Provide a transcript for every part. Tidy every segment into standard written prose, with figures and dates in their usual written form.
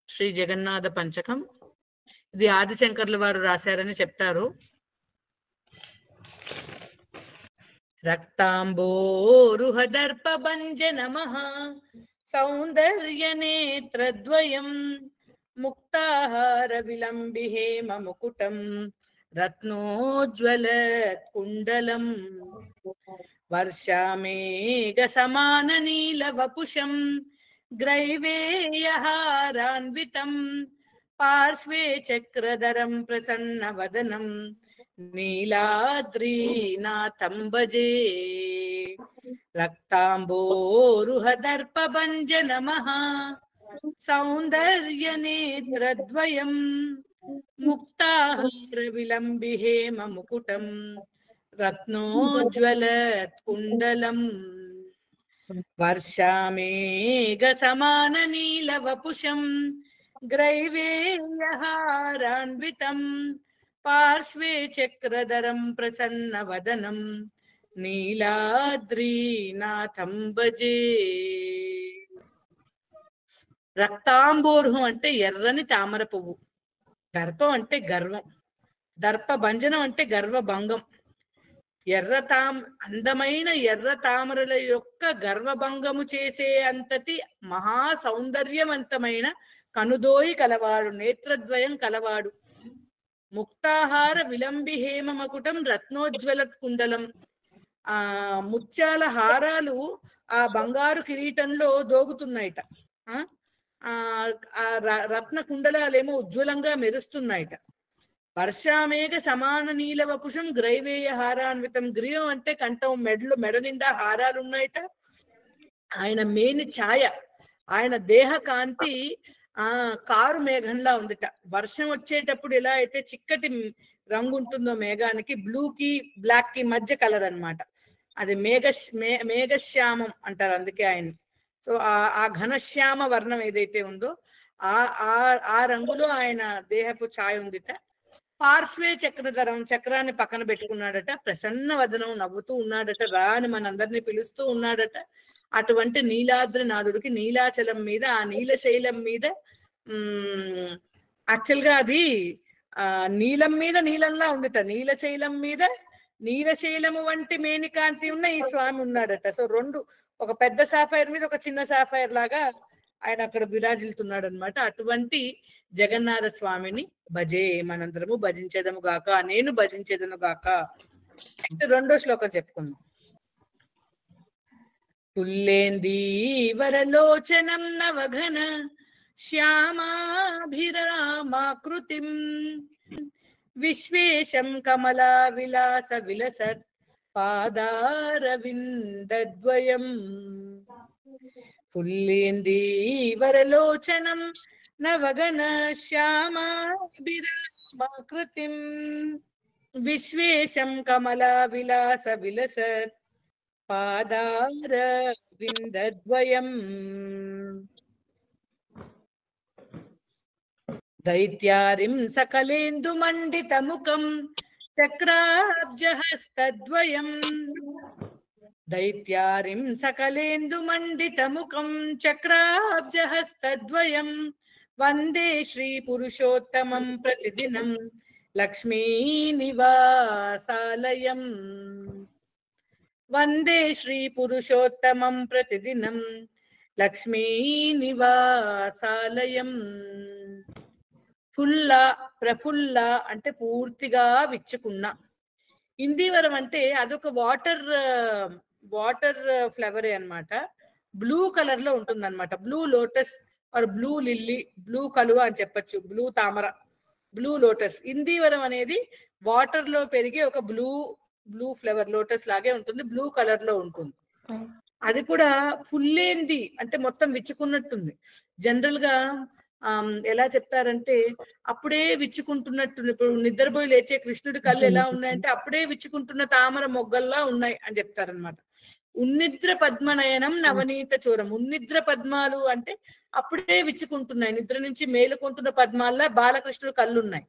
శ్రీ జగన్నాథ పంచకం. ఇది ఆదిశంకర్ల వారు రాశారని చెప్తారు. రక్తాంబోరుహదర్పభంజన మహా సౌందర్య నేత్రద్వయం ముక్తాహార విలంబి హేమ ముకుటం రత్నోజ్వలత్ కుండలం వర్షామేఘ సమాన నీల వపుషం గ్రైవేయహారాన్వితం పార్శ్వే చక్రధరం ప్రసన్న వదనం నీలాద్రీనాథం భజే. రక్తాంబోరుహదర్పభంజన మహా సౌందర్య నేత్రద్వయం ముక్తాహార విలంబి హేమ ముకుటం రత్నోజ్వలత్ కుండలం వర్షామేఘ సమాన నీల వపుషం గ్రైవేయహారాన్వితం పార్శ్వే చక్రధరం ప్రసన్న వదనం నీలాద్రీనాథం భజే. రక్తాంబోరుహం అంటే ఎర్రని తామర పువ్వు, దర్పం అంటే గర్వం, దర్ప భంజనం అంటే గర్వ భంగం. అందమైన ఎర్ర తామరల యొక్క గర్వభంగము చేసే అంతటి మహా సౌందర్యవంతమైన కనుదోయి కలవాడు, నేత్రద్వయం కలవాడు. ముక్తాహార విలంబి హేమ మకుటం రత్నోజ్వల కుండలం. ముత్యాల హారాలు ఆ బంగారు కిరీటంలో దోగుతున్నాయిట. రత్న కుండలాలేమో ఉజ్వలంగా మెరుస్తున్నాయిట. వర్షామేఘ సమాన నీల వపుషం గ్రైవేయ హారాన్వితం. గ్రీవం అంటే కంఠం, మెడ నిండా హారాలు ఉన్నాయిట. ఆయన మేని ఛాయ, ఆయన దేహ కాంతి కారు మేఘంలా ఉందిట. వర్షం వచ్చేటప్పుడు ఎలా అయితే చిక్కటి రంగు ఉంటుందో మేఘానికి, బ్లూ కి బ్లాక్ కి మధ్య కలర్ అన్నమాట. అది మేఘశ్యామం అంటారు, అందుకే ఆయన. సో ఆ ఘనశ్యామ వర్ణం ఏదైతే ఉందో ఆ రంగులో ఆయన దేహపు ఛాయ ఉందిట. పార్శ్వే చక్రధరం, చక్రాన్ని పక్కన పెట్టుకున్నాడట. ప్రసన్న వదనం, నవ్వుతూ ఉన్నాడట. రాని మనందరినీ పిలుస్తూ ఉన్నాడట. అటువంటి నీలాద్రి నాథుడికి నీలాచలం మీద, ఆ నీలశైలం మీద, యాక్చువల్ గా అది నీలం మీద నీలంలా ఉందిట. నీలశైలం మీద నీలశైలము వంటి మేనికాంతి ఉన్న ఈ స్వామి ఉన్నాడట. సో రెండు, ఒక పెద్ద సాఫైర్ మీద ఒక చిన్న సాఫైర్ లాగా ఆయన అక్కడ విరాజిల్తున్నాడు అనమాట. అటువంటి జగన్నాథ స్వామిని భజే, మనందరము భజించేదము గాక, నేను భజించేదను గాక. రెండో శ్లోకం చెప్పుకుందాం. పుల్లేందీవరలోచనం నవఘన శ్యామాభిరామాకృతిం విశ్వేశం కమలా విలాస విలసత్ పాదారవిందద్వయం. పుల్లేందీవరలోచనం నవఘన శ్యామాభిరామాకృతిం విశ్వేశం కమలా విలాస విలసత్ పాదారవిందద్వయం. దైత్యారిం సకలేందు మండిత ముఖం చక్రాబ్జహస్తద్వయం. దైత్యారిం సకలేందు మండిత ముఖం చక్రాబ్జహస్తద్వయం. వందే శ్రీ పురుషోత్తమం ప్రతిదినం లక్ష్మీ నివాసాలయం. వందే శ్రీ పురుషోత్తమం ప్రతిదినం లక్ష్మీ నివాసాలయం. ఫుల్ల, ప్రఫుల్ల అంటే పూర్తిగా విచ్చుకున్న. ఇందీవరం అంటే అదొక వాటర్ ఫ్లవరే అన్నమాట. బ్లూ కలర్ లో ఉంటుంది అనమాట. Blue lotus or blue lily, blue కలువ అని చెప్పచ్చు, బ్లూ తామర, బ్లూ లోటస్. ఇందీవరం అనేది వాటర్ లో పెరిగే ఒక బ్లూ ఫ్లవర్, లోటస్ లాగే ఉంటుంది, బ్లూ కలర్ లో ఉంటుంది. అది కూడా ఫుల్లేంది అంటే మొత్తం విచ్చుకున్నట్టుంది. జనరల్ గా ఎలా చెప్తారంటే అప్పుడే విచ్చుకుంటున్నట్టు. ఇప్పుడు నిద్రపోయి లేచే కృష్ణుడి కళ్ళు ఎలా ఉన్నాయంటే అప్పుడే విచ్చుకుంటున్న తామర మొగ్గల్లా ఉన్నాయి అని చెప్తారనమాట. ఉన్నిద్ర పద్మనయనం నవనీత చూరం. ఉన్నిద్ర పద్మాలు అంటే అప్పుడే విచ్చుకుంటున్నాయి, నిద్ర నుంచి మేలుకుంటున్న పద్మాల్లా బాలకృష్ణుడు కళ్ళు ఉన్నాయి.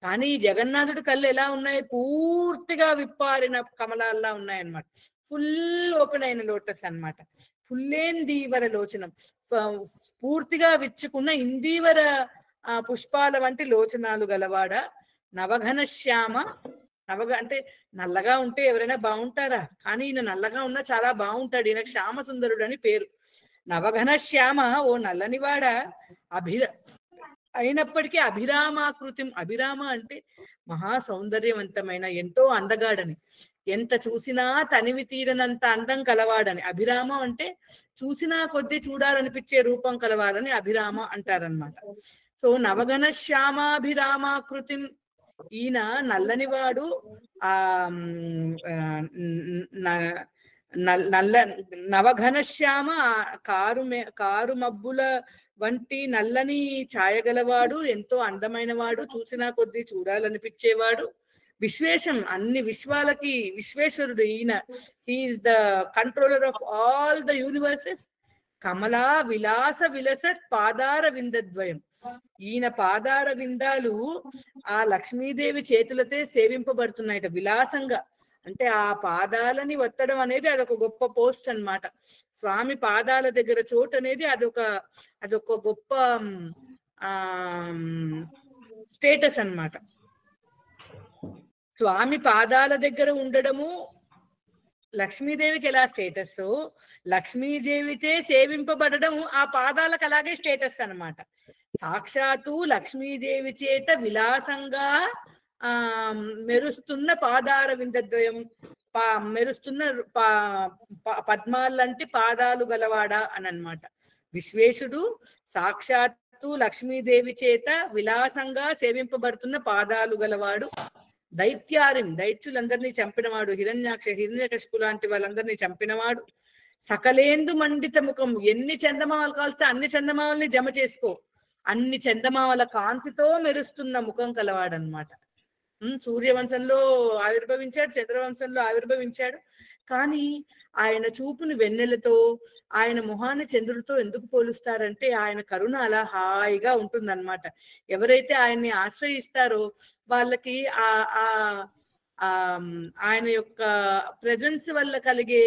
కానీ ఈ జగన్నాథుడి కళ్ళు ఎలా ఉన్నాయి? పూర్తిగా విప్పారిన కమలాల్లా ఉన్నాయన్నమాట. ఫుల్ ఓపెన్ అయిన లోటస్ అన్నమాట. ఫుల్లేందీవర లోచనం, పూర్తిగా విచ్చుకున్న ఇందీవర పుష్పాల వంటి లోచనాలు గలవాడ. నవఘన శ్యామ, అంటే నల్లగా ఉంటే ఎవరైనా బాగుంటారా? కానీ ఈయన నల్లగా ఉన్నా చాలా బాగుంటాడు. ఈయనకు శ్యామ సుందరుడు అని పేరు. నవఘన శ్యామ, ఓ నల్లనివాడ, అయినప్పటికీ అభిరామాకృతి. అభిరామ అంటే మహా సౌందర్యవంతమైన, ఎంతో అందగాడని, ఎంత చూసినా తనివి తీరనంత అందం కలవాడని. అభిరామ అంటే చూసినా కొద్దీ చూడాలనిపించే రూపం కలవాలని అభిరామ అంటారనమాట. సో నవఘన శ్యామాభిరామాకృతి, ఈయన నల్లనివాడు. ఆ నల్ల నవఘన శ్యామ, కారు మబ్బుల వంటి నల్లని ఛాయగలవాడు, ఎంతో అందమైన వాడు, చూసినా కొద్దీ చూడాలనిపించేవాడు. విశ్వేశం, అన్ని విశ్వాలకి విశ్వేశ్వరుడు ఈయన. He is the controller of all the universes. కమలా విలాస విలసత్ పాదార విందద్వయం, ఈయన పాదార విందాలు ఆ లక్ష్మీదేవి చేతులతే సేవింపబడుతున్నాయట విలాసంగా. అంటే ఆ పాదాలని వత్తడం అనేది అదొక గొప్ప పోస్ట్ అన్నమాట. స్వామి పాదాల దగ్గర చోటు అనేది అదొక గొప్ప స్టేటస్ అన్నమాట. స్వామి పాదాల దగ్గర ఉండడము లక్ష్మీదేవికి ఎలా స్టేటస్, లక్ష్మీదేవితే సేవింపబడడం ఆ పాదాలకు అలాగే స్టేటస్ అన్నమాట. సాక్షాత్తు లక్ష్మీదేవి చేత విలాసంగా మెరుస్తున్న పాదార విందద్వయం, మెరుస్తున్న పద్మాలంటి పాదాలు గలవాడా అని అన్నమాట. విశ్వేశుడు సాక్షాత్తు లక్ష్మీదేవి చేత విలాసంగా సేవింపబడుతున్న పాదాలు గలవాడు. దైత్యారిం, దైత్యులందరినీ చంపినవాడు. హిరణ్యకశిపు లాంటి వాళ్ళందరినీ చంపినవాడు. సకలేందు మండిత ముఖం, ఎన్ని చందమామలు కాల్స్తే అన్ని చందమామల్ని జమ చేసుకో, అన్ని చందమామల కాంతితో మెరుస్తున్న ముఖం కలవాడనమాట. సూర్యవంశంలో ఆవిర్భవించాడు, చంద్రవంశంలో ఆవిర్భవించాడు. కానీ ఆయన చూపుని వెన్నెలతో, ఆయన మొహాన్ని చంద్రుడితో ఎందుకు పోలుస్తారంటే ఆయన కరుణ అలా హాయిగా ఉంటుందన్నమాట. ఎవరైతే ఆయన్ని ఆశ్రయిస్తారో వాళ్ళకి ఆయన యొక్క ప్రెజెన్స్ వల్ల కలిగే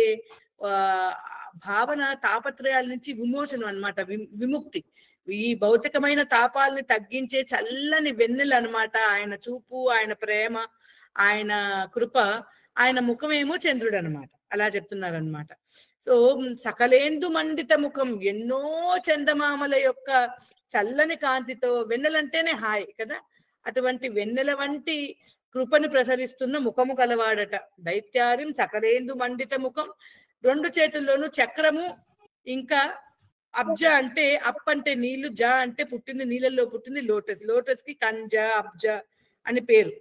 భావన, తాపత్రయాల నుంచి విమోచనం అన్నమాట, విముక్తి. ఈ భౌతికమైన తాపాలని తగ్గించే చల్లని వెన్నెల అన్నమాట ఆయన చూపు, ఆయన ప్రేమ, ఆయన కృప. ఆయన ముఖమేమో చంద్రుడు అనమాట, అలా చెప్తున్నారనమాట. సో సకలేందు మండిత ముఖం, ఎన్నో చందమామల యొక్క చల్లని కాంతితో, వెన్నెలంటేనే హాయ్ కదా, అటువంటి వెన్నెల వంటి కృపను ప్రసరిస్తున్న ముఖము కలవాడట. దైత్యారిం సకలేందు మండిత ముఖం, రెండు చేతుల్లోనూ చక్రము, ఇంకా అబ్జ అంటే అప్ అంటే నీళ్లు, జ అంటే పుట్టింది, నీళ్ళల్లో పుట్టింది లోటస్. లోటస్ కి కంజ, అబ్జ అని పేరు.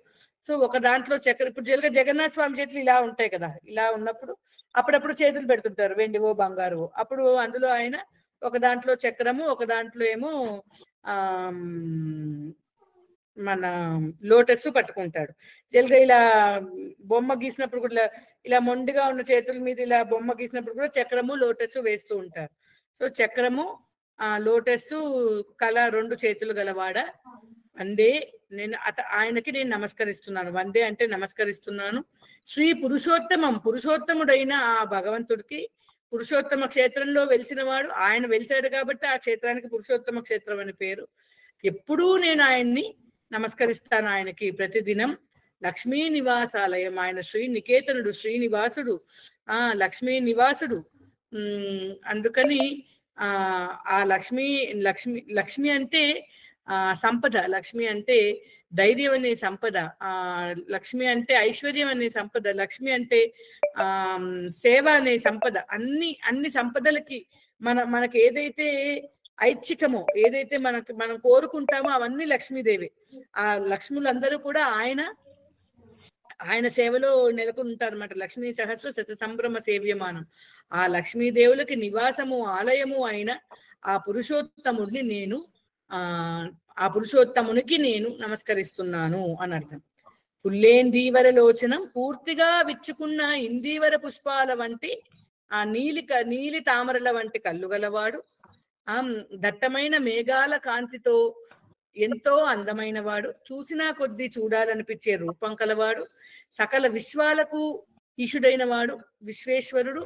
సో ఒక దాంట్లో చక్రం, ఇప్పుడు జగన్నాథ స్వామి చేతులు ఇలా ఉంటాయి కదా, ఇలా ఉన్నప్పుడు అప్పుడప్పుడు చేతులు పెడుతుంటారు, వెండివో బంగారువో. అప్పుడు అందులో ఆయన ఒక దాంట్లో చక్రము, ఒక దాంట్లో ఏమో మన లోటస్ పట్టుకుంటాడు. జల్గా ఇలా బొమ్మ గీసినప్పుడు కూడా ఇలా మొండిగా ఉన్న చేతుల మీద ఇలా బొమ్మ గీసినప్పుడు కూడా చక్రము లోటస్ వేస్తూ ఉంటారు. సో చక్రము, లోటస్ కళ, రెండు చేతులు గలవాడ. వందే, నేను ఆయనకి నేను నమస్కరిస్తున్నాను. వందే అంటే నమస్కరిస్తున్నాను. శ్రీ పురుషోత్తమం, పురుషోత్తముడైన ఆ భగవంతుడికి, పురుషోత్తమ క్షేత్రంలో వెలిసిన వాడు ఆయన, వెలిచాడు కాబట్టి ఆ క్షేత్రానికి పురుషోత్తమ క్షేత్రం అని పేరు. ఎప్పుడూ నేను ఆయన్ని నమస్కరిస్తాను ఆయనకి ప్రతిదినం. లక్ష్మీ నివాసాలయం, ఆయన శ్రీనికేతనుడు, శ్రీనివాసుడు, లక్ష్మీ నివాసుడు. అందుకని ఆ లక్ష్మి అంటే సంపద, లక్ష్మి అంటే ధైర్యం అనే సంపద, లక్ష్మి అంటే ఐశ్వర్యం అనే సంపద, లక్ష్మి అంటే సేవ అనే సంపద. అన్ని సంపదలకి మనకి ఏదైతే ఐచ్ఛికమో, ఏదైతే మనం కోరుకుంటామో అవన్నీ లక్ష్మీదేవి. ఆ లక్ష్ములందరూ కూడా ఆయన సేవలో నెలకొని ఉంటారు అనమాట. లక్ష్మీ సహస్ర శత సంభ్రమ సేవ్యమానం. ఆ లక్ష్మీదేవులకి నివాసము, ఆలయము అయిన ఆ పురుషోత్తముడిని నేను ఆ పురుషోత్తమునికి నేను నమస్కరిస్తున్నాను అని అర్థం. పుల్లేందీవర లోచనం, పూర్తిగా విచ్చుకున్న ఇందీవర పుష్పాల వంటి ఆ నీలి తామరల వంటి కళ్ళు గలవాడు. దట్టమైన మేఘాల కాంతితో ఎంతో అందమైన వాడు, చూసినా కొద్దీ చూడాలనిపించే రూపం కలవాడు, సకల విశ్వాలకు ఈశుడైన వాడు విశ్వేశ్వరుడు.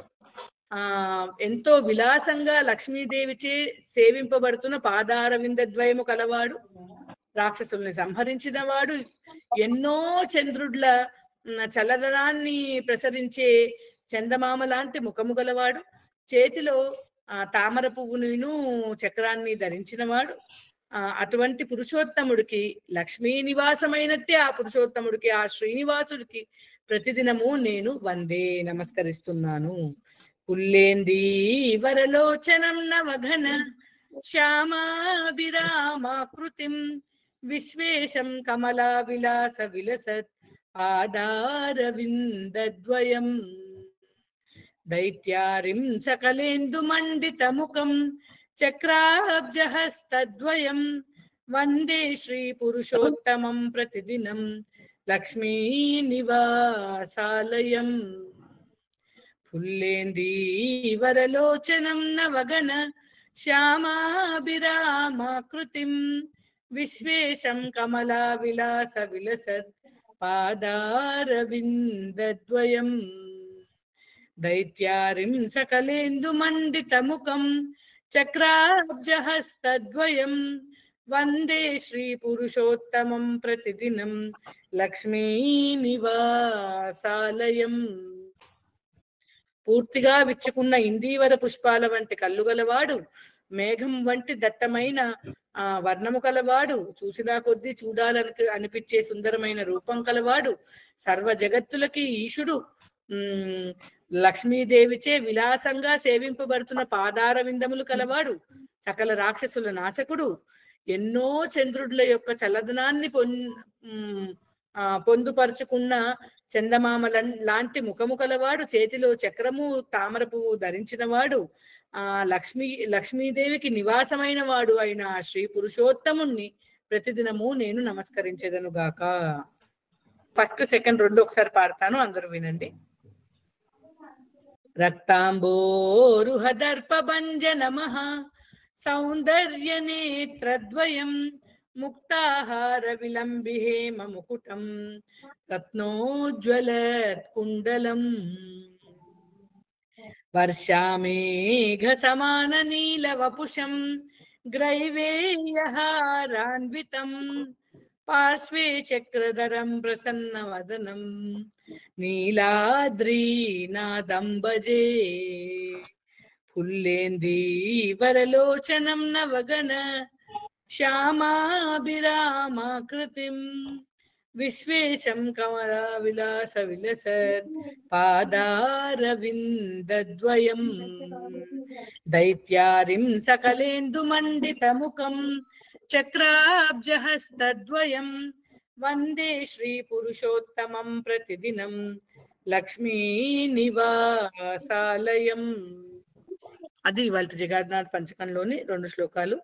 ఎంతో విలాసంగా లక్ష్మీదేవిచే సేవింపబడుతున్న పాదార విందద్వయము కలవాడు, రాక్షసుల్ని సంహరించిన వాడు, ఎన్నో చంద్రుడ్ల చల్లదనాన్ని ప్రసరించే చందమామ లాంటి ముఖము గలవాడు, చేతిలో తామర పువ్వును చక్రాన్ని ధరించిన వాడు. అటువంటి పురుషోత్తముడికి లక్ష్మీ నివాసమైనట్టే ఆ పురుషోత్తముడికి, ఆ శ్రీనివాసుడికి ప్రతిదినము నేను వందే నమస్కరిస్తున్నాను. పుల్లేంది వరలోచనం నవఘన శ్యామాభిరామాకృతిం విశ్వేశం కమలా విలాస విలసత్ పాదారవిందద్వయం దైత్యారిం సకలేందు మండిత ముఖం చక్రాబ్జహస్తద్వయం వందే శ్రీ పురుషోత్తమం ప్రతిదినం లక్ష్మీ నివాసాలయం. పుల్లేంది వరలోచనం నవగణ శ్యామాభిరామాకృతిం విశ్వేశం కమలా విలాస విలసత్ పాదారవిందద్వయం దైత్యారిం సకలేందు మండిత ముఖం చక్రాబ్జహస్తద్వయం వందే శ్రీ పురుషోత్తమం ప్రతిదినం లక్ష్మీ నివాసాలయం. పూర్తిగా విచ్చుకున్న ఇందీవర పుష్పాల వంటి కళ్ళు గలవాడు, మేఘం వంటి దట్టమైన వర్ణము కలవాడు, చూసినా కొద్దీ చూడాలని అనిపించే సుందరమైన రూపం కలవాడు, సర్వ జగత్తులకి ఈశుడు, లక్ష్మీదేవిచే విలాసంగా సేవింపబడుతున్న పాదార విందములు కలవాడు, సకల రాక్షసుల నాశకుడు, ఎన్నో చంద్రుడుల యొక్క చల్లదనాన్ని పొందుపరుచుకున్న చందమామ లాంటి ముఖము కలవాడు, చేతిలో చక్రము తామర పువ్వు ధరించిన వాడు, లక్ష్మీదేవికి నివాసమైన వాడు అయిన శ్రీ పురుషోత్తముణ్ణి ప్రతిదినము నేను నమస్కరించేదను గాక. ఫస్ట్ సెకండ్ రెండు ఒకసారి పాడతాను, అందరూ వినండి. రక్తాంబోరుహదర్పభంజన మహా సౌందర్య నేత్రద్వయం ముక్తాహార విలంబిహేమ ముకుటం రత్నోజ్వలత్ కుండలం వర్షామేఘ సమాన నీల వపుషం గ్రైవేయహారాన్వితం పార్శ్వే చక్రధరం ప్రసన్న వదనం నీలాద్రీనాదం భజే. పుల్లేంది వరలోచనం నవగణ శ్యామాభిరామాకృతిం విశ్వేశం కమలా విలాస విలసత్ పాదారవిందద్వయం దైత్యారిం సకలేందు మండిత ముఖం చక్రాబ్జహస్తద్వయం వందే శ్రీ పురుషోత్తమం ప్రతిదినం లక్ష్మీ నివాసాలయం. అది ఇవాళ జగన్నాథ పంచకంలోని 2 శ్లోకాలు.